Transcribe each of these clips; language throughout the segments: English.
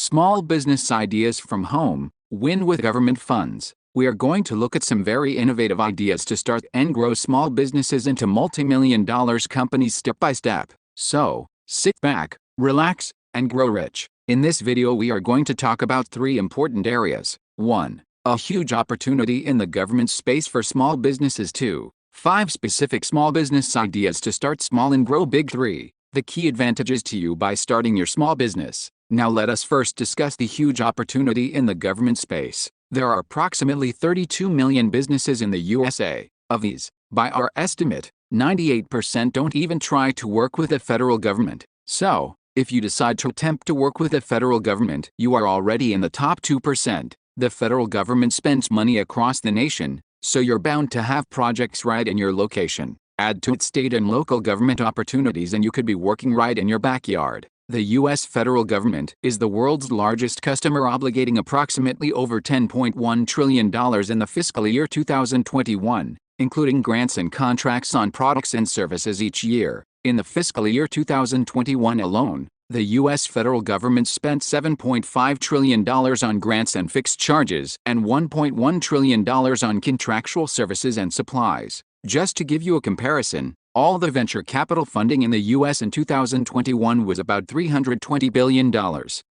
Small business ideas from home, win with government funds. We are going to look at some very innovative ideas to start and grow small businesses into multi-million-dollar companies step by step. So, sit back, relax, and grow rich. In this video we are going to talk about 3 important areas. 1. A huge opportunity in the government space for small businesses. 2. 5 specific small business ideas to start small and grow big. 3. The key advantages to you by starting your small business. Now let us first discuss the huge opportunity in the government space. There are approximately 32 million businesses in the USA. Of these, by our estimate, 98% don't even try to work with the federal government. So, if you decide to attempt to work with the federal government, you are already in the top 2%. The federal government spends money across the nation, so you're bound to have projects right in your location. Add to it state and local government opportunities and you could be working right in your backyard. The U.S. federal government is the world's largest customer, obligating approximately over $10.1 trillion in the fiscal year 2021, including grants and contracts on products and services each year. In the fiscal year 2021 alone, the U.S. federal government spent $7.5 trillion on grants and fixed charges and $1.1 trillion on contractual services and supplies. Just to give you a comparison, all the venture capital funding in the U.S. in 2021 was about $320 billion.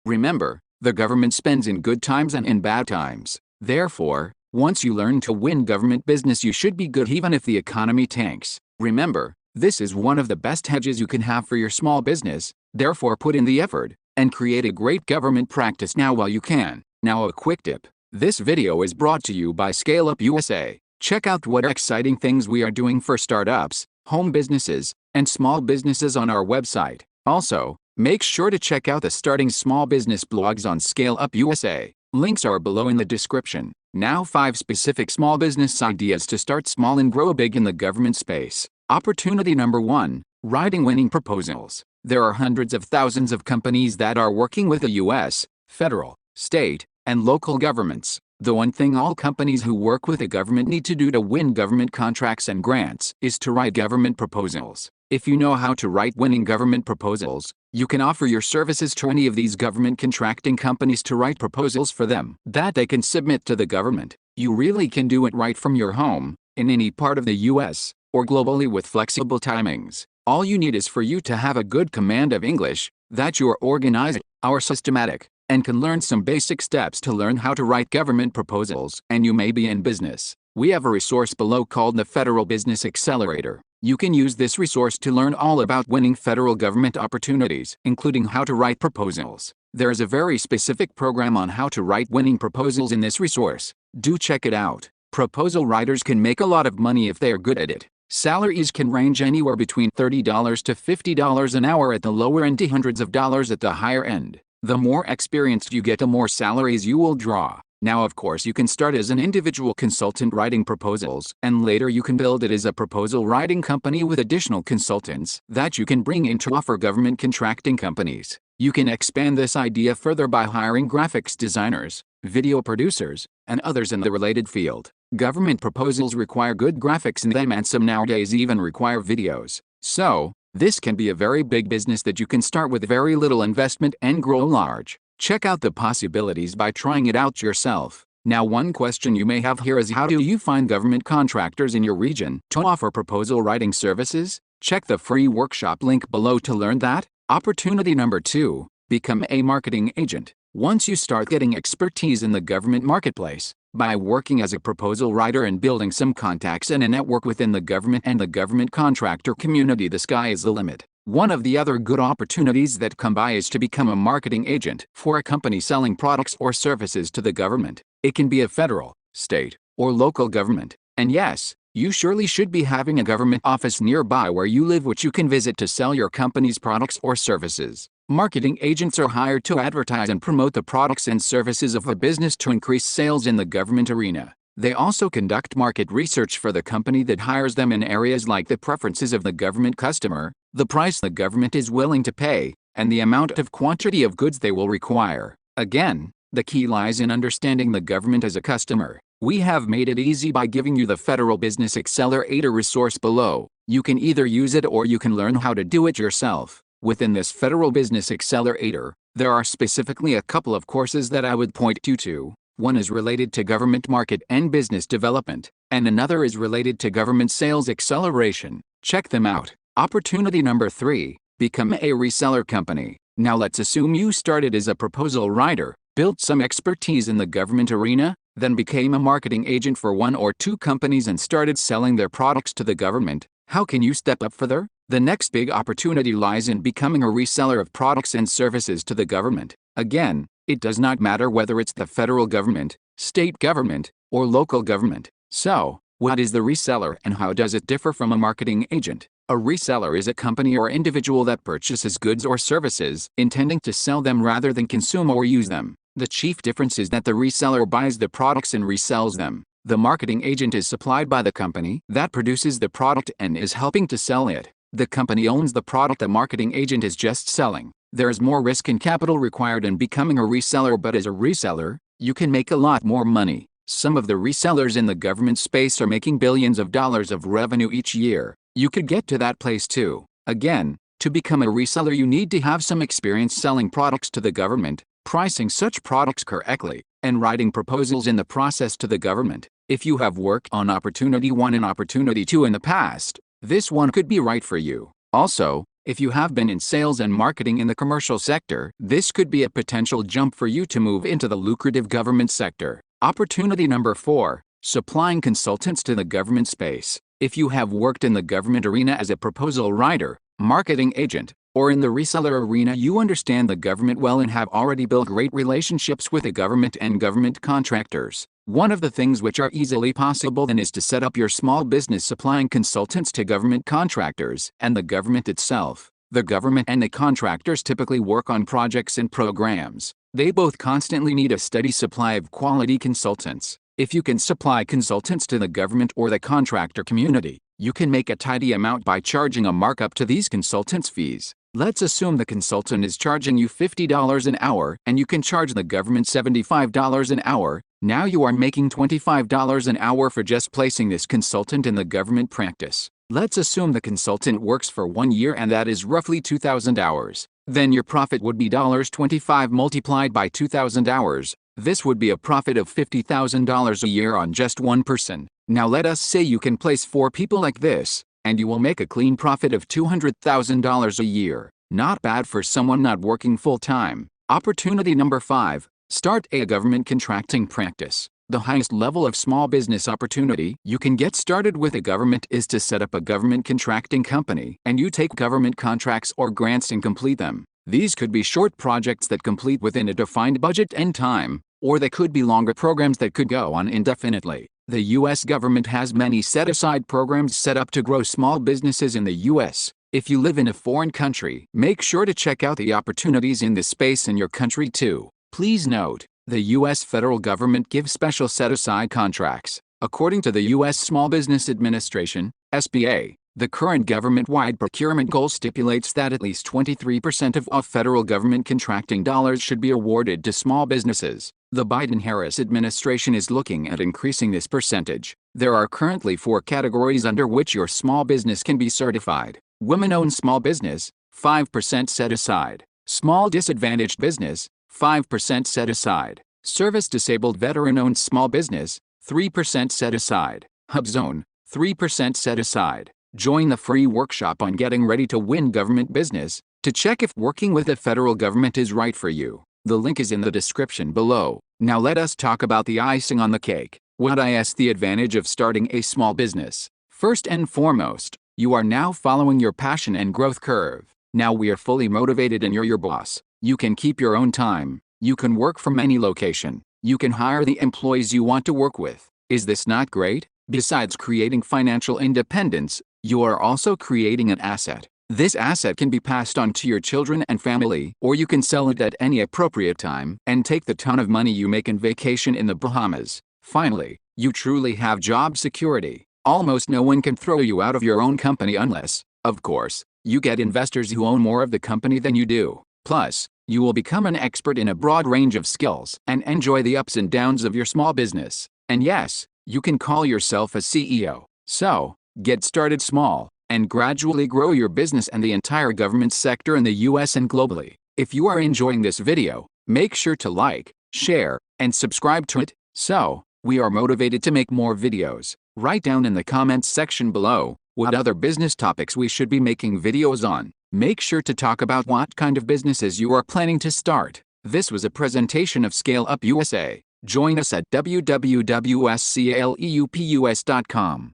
Remember, the government spends in good times and in bad times. Therefore, once you learn to win government business, you should be good even if the economy tanks. Remember, this is one of the best hedges you can have for your small business. Therefore, put in the effort and create a great government practice now while you can. Now a quick tip. This video is brought to you by Scale Up USA. Check out what exciting things we are doing for startups, home businesses, and small businesses on our website. Also, make sure to check out the Starting Small Business blogs on Scale Up USA. Links are below in the description. Now 5 specific small business ideas to start small and grow big in the government space. Opportunity number 1. Writing winning proposals. There are hundreds of thousands of companies that are working with the U.S., federal, state, and local governments. The one thing all companies who work with the government need to do to win government contracts and grants is to write government proposals. If you know how to write winning government proposals, you can offer your services to any of these government contracting companies to write proposals for them that they can submit to the government. You really can do it right from your home, in any part of the U.S., or globally with flexible timings. All you need is for you to have a good command of English, that you are organized, are systematic, and can learn some basic steps to learn how to write government proposals, and you may be in business. We have a resource below called the Federal Business Accelerator. You can use this resource to learn all about winning federal government opportunities, including how to write proposals. There is a very specific program on how to write winning proposals in this resource. Do check it out. Proposal writers can make a lot of money if they are good at it. Salaries can range anywhere between $30 to $50 an hour at the lower end to hundreds of dollars at the higher end. The more experienced you get, the more salaries you will draw. Now of course you can start as an individual consultant writing proposals, and later you can build it as a proposal writing company with additional consultants that you can bring in to offer government contracting companies. You can expand this idea further by hiring graphics designers, video producers, and others in the related field. Government proposals require good graphics in them, and some nowadays even require videos. So, this can be a very big business that you can start with very little investment and grow large. Check out the possibilities by trying it out yourself. Now one question you may have here is, how do you find government contractors in your region to offer proposal writing services? Check the free workshop link below to learn that. Opportunity number 2. Become a marketing agent. Once you start getting expertise in the government marketplace, by working as a proposal writer and building some contacts and a network within the government and the government contractor community, the sky is the limit. One of the other good opportunities that come by is to become a marketing agent for a company selling products or services to the government. It can be a federal, state, or local government. And yes, you surely should be having a government office nearby where you live which you can visit to sell your company's products or services. Marketing agents are hired to advertise and promote the products and services of a business to increase sales in the government arena. They also conduct market research for the company that hires them in areas like the preferences of the government customer, the price the government is willing to pay, and the amount of quantity of goods they will require. Again, the key lies in understanding the government as a customer. We have made it easy by giving you the Federal Business Accelerator resource below. You can either use it or you can learn how to do it yourself. Within this Federal Business Accelerator, There are specifically a couple of courses that I would point you to. One is related to government market and business development, and another is related to government sales acceleration. Check them out. Opportunity number 3. Become a reseller company. Now let's assume you started as a proposal writer, built some expertise in the government arena, then became a marketing agent for 1 or 2 companies and started selling their products to the government. How can you step up further? The next big opportunity lies in becoming a reseller of products and services to the government. Again, it does not matter whether it's the federal government, state government, or local government. So, what is the reseller and how does it differ from a marketing agent? A reseller is a company or individual that purchases goods or services, intending to sell them rather than consume or use them. The chief difference is that the reseller buys the products and resells them. The marketing agent is supplied by the company that produces the product and is helping to sell it. The company owns the product the marketing agent is just selling. There is more risk and capital required in becoming a reseller, but as a reseller, you can make a lot more money. Some of the resellers in the government space are making billions of dollars of revenue each year. You could get to that place too. Again, to become a reseller you need to have some experience selling products to the government, pricing such products correctly, and writing proposals in the process to the government. If you have worked on Opportunity 1 and Opportunity 2 in the past, this one could be right for you. Also, if you have been in sales and marketing in the commercial sector, this could be a potential jump for you to move into the lucrative government sector. Opportunity number 4. Supplying consultants to the government space. If you have worked in the government arena as a proposal writer, marketing agent, or in the reseller arena, you understand the government well and have already built great relationships with the government and government contractors. One of the things which are easily possible then is to set up your small business supplying consultants to government contractors and the government itself. The government and the contractors typically work on projects and programs. They both constantly need a steady supply of quality consultants. If you can supply consultants to the government or the contractor community, you can make a tidy amount by charging a markup to these consultants' fees. Let's assume the consultant is charging you $50 an hour and you can charge the government $75 an hour. Now you are making $25 an hour for just placing this consultant in the government practice. Let's assume the consultant works for 1 year and that is roughly 2,000 hours. Then your profit would be $25 multiplied by 2,000 hours. This would be a profit of $50,000 a year on just one person. Now let us say you can place 4 people like this, and you will make a clean profit of $200,000 a year. Not bad for someone not working full-time. Opportunity number 5. Start a government contracting practice. The highest level of small business opportunity you can get started with a government is to set up a government contracting company, and you take government contracts or grants and complete them. These could be short projects that complete within a defined budget and time, or they could be longer programs that could go on indefinitely. The U.S. government has many set-aside programs set up to grow small businesses in the U.S. If you live in a foreign country, make sure to check out the opportunities in this space in your country too. Please note, the U.S. federal government gives special set-aside contracts. According to the U.S. Small Business Administration, SBA, the current government-wide procurement goal stipulates that at least 23% of all federal government contracting dollars should be awarded to small businesses. The Biden-Harris administration is looking at increasing this percentage. There are currently 4 categories under which your small business can be certified. Women-owned small business, 5% set aside. Small disadvantaged business, 5% set aside. Service-disabled veteran-owned small business, 3% set aside. Hub Zone, 3% set aside. Join the free workshop on getting ready to win government business to check if working with the federal government is right for you. The link is in the description below. Now let us talk about the icing on the cake. What is the advantage of starting a small business? First and foremost, you are now following your passion and growth curve. Now we are fully motivated and you're your boss. You can keep your own time. You can work from any location. You can hire the employees you want to work with. Is this not great? Besides creating financial independence, you are also creating an asset. This asset can be passed on to your children and family, or you can sell it at any appropriate time and take the ton of money you make in vacation in the Bahamas. Finally, you truly have job security. Almost no one can throw you out of your own company unless, of course, you get investors who own more of the company than you do. Plus, you will become an expert in a broad range of skills and enjoy the ups and downs of your small business. And yes, you can call yourself a CEO. So, get started small and gradually grow your business and the entire government sector in the US and globally. If you are enjoying this video, make sure to like, share, and subscribe to it, so we are motivated to make more videos. Write down in the comments section below what other business topics we should be making videos on. Make sure to talk about what kind of businesses you are planning to start. This was a presentation of Scale Up USA. Join us at www.scaleupus.com.